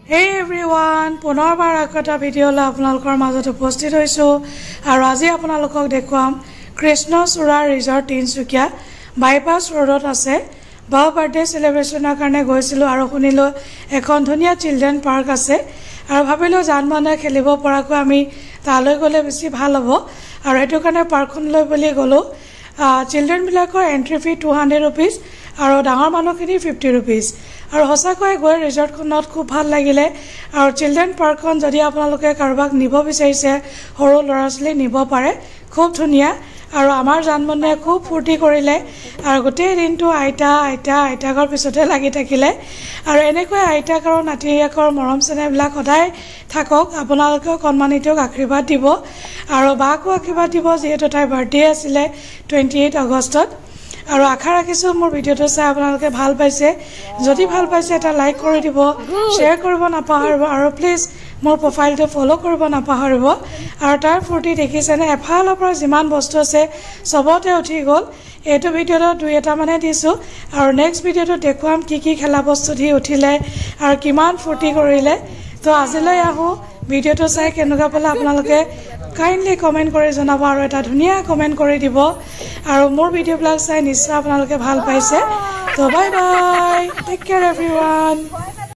Hey everyone, পুনৰবাৰ এটা ভিডিঅ'লৈ আপোনালোকৰ মাজত উপস্থিত হৈছো আৰু আজি আপোনালোকক দেখুৱাম কৃষ্ণচূড়া ৰিজৰ্ট তিনচুকীয়া বাইপাছ ৰোডত আছে বাৰ্থডে সেলিব্ৰেচনৰ কাৰণে গৈছিলো আৰু শুনিলো এখন ধুনীয়া চিলড্ৰেন পাৰ্ক আছে আৰু ভাবিলো জানমানে খেলিব পৰাকৈ আমি তালৈ গলে বেছি ভাল হ'ব আৰু এটো কাৰণে পাৰ্কখনলৈ বুলি গলো চিলড্ৰেন বিলাকৰ এন্ট্ৰি ফি 200 रुपीस আৰু ডাঙৰ মানুহখিনি 50 रुपीस আৰু হসাকৈ গৈ ৰিজৰ্টখনত খুব ভাল লাগিলে আৰু চিলড্ৰেন পাৰ্কখন যদি আপোনালোকে কাৰোবাক নিব বিচাৰিছে সৰু লৰাছলি নিব পাৰে খুব ধুনীয়া আৰু আমাৰ জানমনে খুব ফূৰ্তি কৰিলে আৰু গোটেই দিনটো আইতাকৰ পিছতে লাগি থাকিলে আৰু এনেকৈ আইতাক আৰু নাতিয়েকৰ মৰম চেনেহবিলাক সদায় থাকক আপোনালোকে কন্মানিতক আশীৰ্বাদ দিব আৰু বাকো আশীৰ্বাদ দিব যেহেতু তাই বাৰ্থডে আছিল 28 আগষ্টত আৰু আশা ৰাখিছো মোৰ ভিডিওটো চাই আপোনালোকে ভাল পাইছে যদি ভাল পাইছে এটা লাইক কৰি দিব শেয়াৰ কৰিব নাপাহৰিব আৰু প্লিজ মোৰ প্ৰফাইলটো ফলো কৰিব নাপাহৰিব আৰু তাৰ ফূৰ্তি দেখিছেনে এফালৰ পৰা যিমান বস্তু আছে সবতে উঠি গল এইটো ভিডিওটো দুই এটা মানে দিছো আৰু নেক্সট ভিডিওটো দেখুৱাম কি খেলা বস্তু দি উঠিলে আৰু কিমান ফূৰ্তি কৰিলে তো আজিলৈ আহো ভিডিওটো চাই কেনেকুৱা পালে আপোনালোকে কাইন্ডলি কমেন্ট কৰি জনাব আৰু এটা ধুনীয়া কমেন্ট কৰি দিব আৰু মোৰ ভিডিওবিলাক চাই নিশ্চয় আপোনালোকে ভাল পাইছে তো bye bye take care everyone